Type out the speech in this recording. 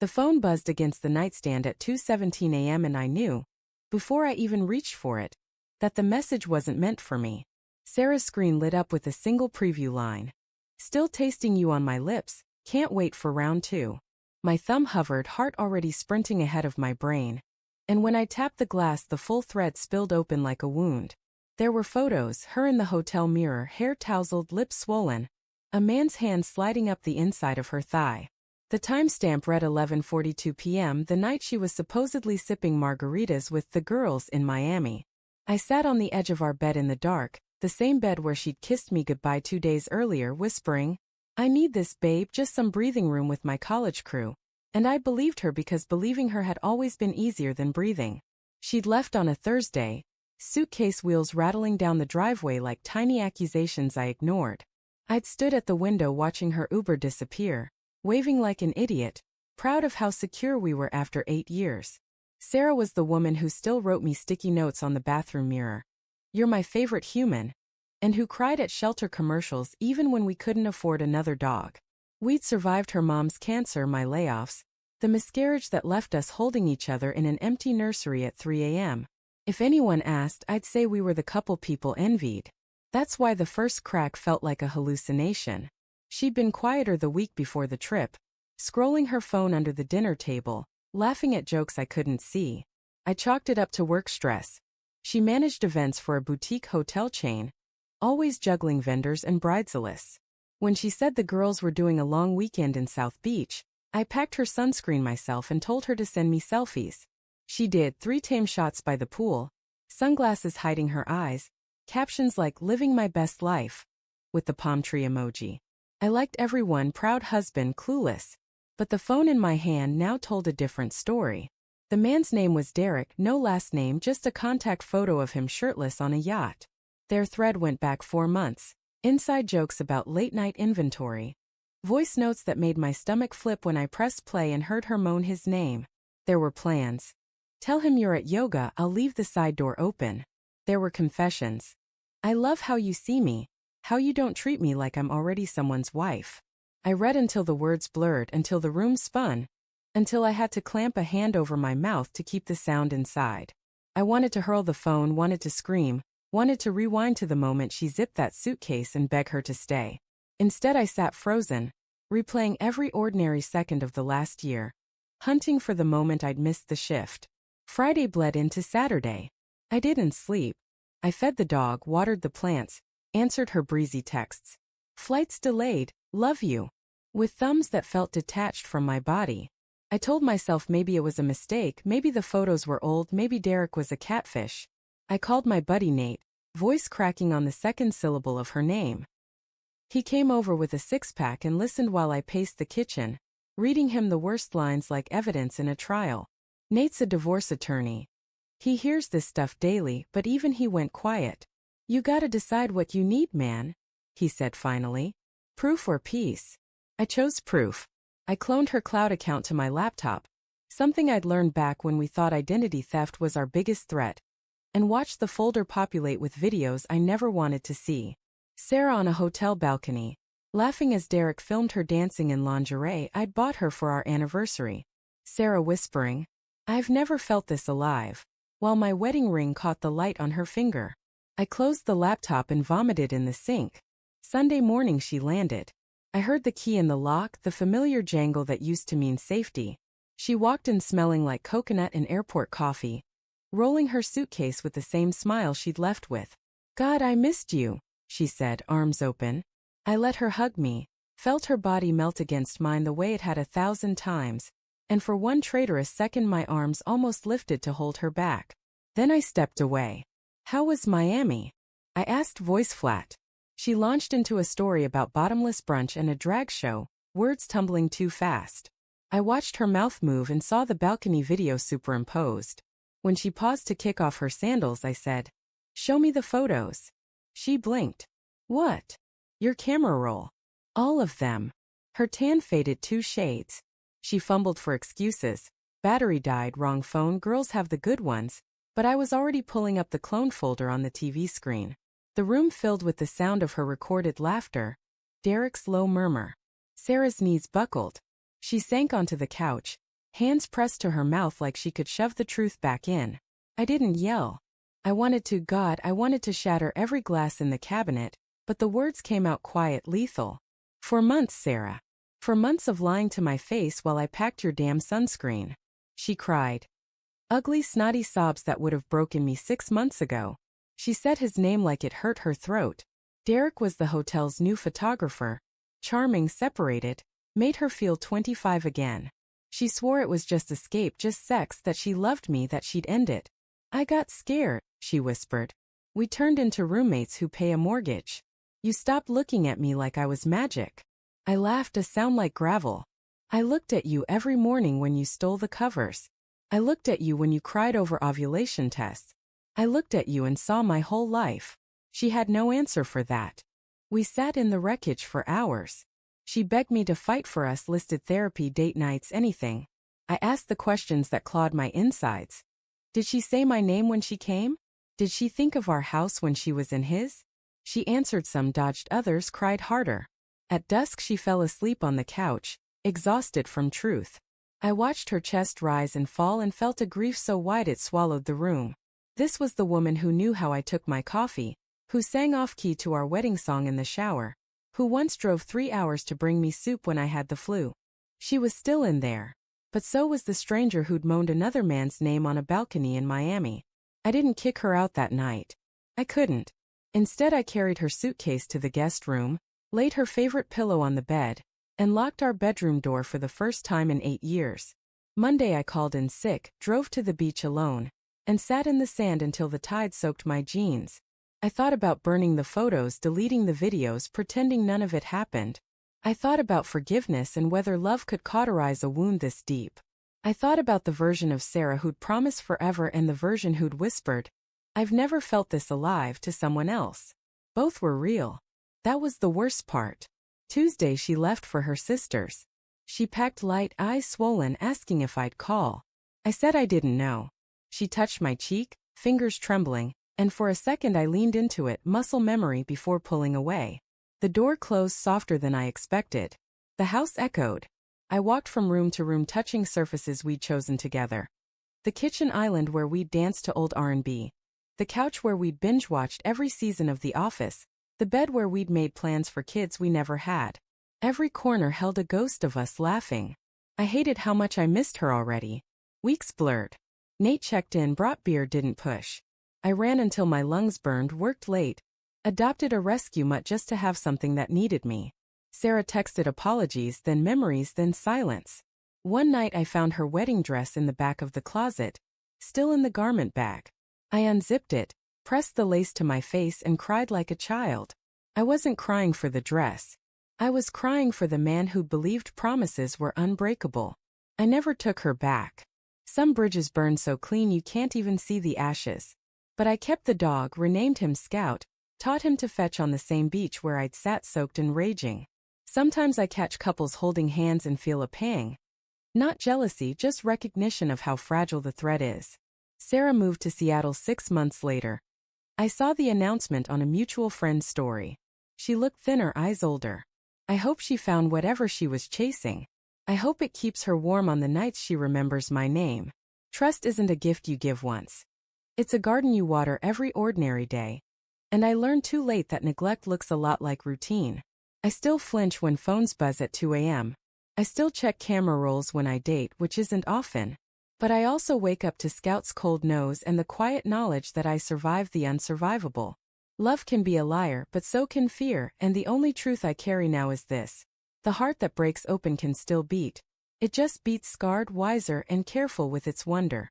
The phone buzzed against the nightstand at 2:17 a.m. and I knew, before I even reached for it, that the message wasn't meant for me. Sarah's screen lit up with a single preview line. Still tasting you on my lips, can't wait for round 2. My thumb hovered, heart already sprinting ahead of my brain. And when I tapped the glass, the full thread spilled open like a wound. There were photos, her in the hotel mirror, hair tousled, lips swollen, a man's hand sliding up the inside of her thigh. The timestamp read 11:42 p.m., the night she was supposedly sipping margaritas with the girls in Miami. I sat on the edge of our bed in the dark, the same bed where she'd kissed me goodbye 2 days earlier, whispering, "I need this, babe, just some breathing room with my college crew." And I believed her because believing her had always been easier than breathing. She'd left on a Thursday, suitcase wheels rattling down the driveway like tiny accusations I ignored. I'd stood at the window watching her Uber disappear, waving like an idiot, proud of how secure we were after 8 years. Sarah was the woman who still wrote me sticky notes on the bathroom mirror. "You're my favorite human," and who cried at shelter commercials even when we couldn't afford another dog. We'd survived her mom's cancer, my layoffs, the miscarriage that left us holding each other in an empty nursery at 3 a.m. If anyone asked, I'd say we were the couple people envied. That's why the first crack felt like a hallucination. She'd been quieter the week before the trip, scrolling her phone under the dinner table, laughing at jokes I couldn't see. I chalked it up to work stress. She managed events for a boutique hotel chain, always juggling vendors and bridezillas. When she said the girls were doing a long weekend in South Beach, I packed her sunscreen myself and told her to send me selfies. She did, 3 tame shots by the pool, sunglasses hiding her eyes, captions like "living my best life," with the palm tree emoji. I liked everyone, proud husband, clueless. But the phone in my hand now told a different story. The man's name was Derek, no last name, just a contact photo of him shirtless on a yacht. Their thread went back 4 months. Inside jokes about late-night inventory. Voice notes that made my stomach flip when I pressed play and heard her moan his name. There were plans. "Tell him you're at yoga, I'll leave the side door open." There were confessions. "I love how you see me, how you don't treat me like I'm already someone's wife." I read until the words blurred, until the room spun, until I had to clamp a hand over my mouth to keep the sound inside. I wanted to hurl the phone, wanted to scream, wanted to rewind to the moment she zipped that suitcase and beg her to stay. Instead I sat frozen, replaying every ordinary second of the last year, hunting for the moment I'd missed the shift. Friday bled into Saturday. I didn't sleep. I fed the dog, watered the plants, answered her breezy texts. Flights delayed, love you. With thumbs that felt detached from my body. I told myself maybe it was a mistake, maybe the photos were old, maybe Derek was a catfish. I called my buddy Nate, voice cracking on the second syllable of her name. He came over with a 6-pack and listened while I paced the kitchen, reading him the worst lines like evidence in a trial. Nate's a divorce attorney. He hears this stuff daily, but even he went quiet. "You gotta decide what you need, man," he said finally. "Proof or peace?" I chose proof. I cloned her cloud account to my laptop, something I'd learned back when we thought identity theft was our biggest threat, and watched the folder populate with videos I never wanted to see. Sarah on a hotel balcony, laughing as Derek filmed her dancing in lingerie I'd bought her for our anniversary. Sarah whispering, "I've never felt this alive," while my wedding ring caught the light on her finger. I closed the laptop and vomited in the sink. Sunday morning she landed. I heard the key in the lock, the familiar jangle that used to mean safety. She walked in smelling like coconut and airport coffee, rolling her suitcase with the same smile she'd left with. "God, I missed you," she said, arms open. I let her hug me, felt her body melt against mine the way it had 1,000 times, and for one traitorous second my arms almost lifted to hold her back. Then I stepped away. "How was Miami?" I asked, voice flat. She launched into a story about bottomless brunch and a drag show, words tumbling too fast. I watched her mouth move and saw the balcony video superimposed. When she paused to kick off her sandals, I said, "Show me the photos." She blinked. "What?" "Your camera roll." "All of them." Her tan faded 2 shades. She fumbled for excuses. "Battery died, wrong phone, girls have the good ones." But I was already pulling up the clone folder on the TV screen. The room filled with the sound of her recorded laughter, Derek's low murmur. Sarah's knees buckled. She sank onto the couch, hands pressed to her mouth like she could shove the truth back in. I didn't yell. I wanted to shatter every glass in the cabinet, but the words came out quiet, lethal. For months, Sarah. For months of lying to my face while I packed your damn sunscreen. She cried. Ugly, snotty sobs that would have broken me 6 months ago. She said his name like it hurt her throat. Derek was the hotel's new photographer. Charming, separated, made her feel 25 again. She swore it was just escape, just sex, that she loved me, that she'd end it. I got scared, she whispered. We turned into roommates who pay a mortgage. You stopped looking at me like I was magic. I laughed, a sound like gravel. I looked at you every morning when you stole the covers. I looked at you when you cried over ovulation tests. I looked at you and saw my whole life. She had no answer for that. We sat in the wreckage for hours. She begged me to fight for us, listed therapy, date nights, anything. I asked the questions that clawed my insides. Did she say my name when she came? Did she think of our house when she was in his? She answered some, dodged others, cried harder. At dusk she fell asleep on the couch, exhausted from truth. I watched her chest rise and fall and felt a grief so wide it swallowed the room. This was the woman who knew how I took my coffee, who sang off-key to our wedding song in the shower, who once drove 3 hours to bring me soup when I had the flu. She was still in there. But so was the stranger who'd moaned another man's name on a balcony in Miami. I didn't kick her out that night. I couldn't. Instead, I carried her suitcase to the guest room, laid her favorite pillow on the bed, and locked our bedroom door for the first time in 8 years. Monday I called in sick, drove to the beach alone, and sat in the sand until the tide soaked my jeans. I thought about burning the photos, deleting the videos, pretending none of it happened. I thought about forgiveness and whether love could cauterize a wound this deep. I thought about the version of Sarah who'd promised forever and the version who'd whispered, "I've never felt this alive," to someone else. Both were real. That was the worst part. Tuesday she left for her sister's. She packed light, eyes swollen, asking if I'd call. I said I didn't know. She touched my cheek, fingers trembling, and for a second I leaned into it, muscle memory, before pulling away. The door closed softer than I expected. The house echoed. I walked from room to room, touching surfaces we'd chosen together. The kitchen island where we'd danced to old R&B. The couch where we'd binge-watched every season of The Office. The bed where we'd made plans for kids we never had. Every corner held a ghost of us laughing. I hated how much I missed her already. Weeks blurred. Nate checked in, brought beer, didn't push. I ran until my lungs burned, worked late, adopted a rescue mutt just to have something that needed me. Sarah texted apologies, then memories, then silence. One night I found her wedding dress in the back of the closet, still in the garment bag. I unzipped it, pressed the lace to my face, and cried like a child. I wasn't crying for the dress. I was crying for the man who believed promises were unbreakable. I never took her back. Some bridges burn so clean you can't even see the ashes. But I kept the dog, renamed him Scout, taught him to fetch on the same beach where I'd sat soaked and raging. Sometimes I catch couples holding hands and feel a pang. Not jealousy, just recognition of how fragile the thread is. Sarah moved to Seattle 6 months later. I saw the announcement on a mutual friend's story. She looked thinner, eyes older. I hope she found whatever she was chasing. I hope it keeps her warm on the nights she remembers my name. Trust isn't a gift you give once. It's a garden you water every ordinary day. And I learned too late that neglect looks a lot like routine. I still flinch when phones buzz at 2 a.m. I still check camera rolls when I date, which isn't often. But I also wake up to Scout's cold nose and the quiet knowledge that I survived the unsurvivable. Love can be a liar, but so can fear, and the only truth I carry now is this. The heart that breaks open can still beat. It just beats scarred, wiser, and careful with its wonder.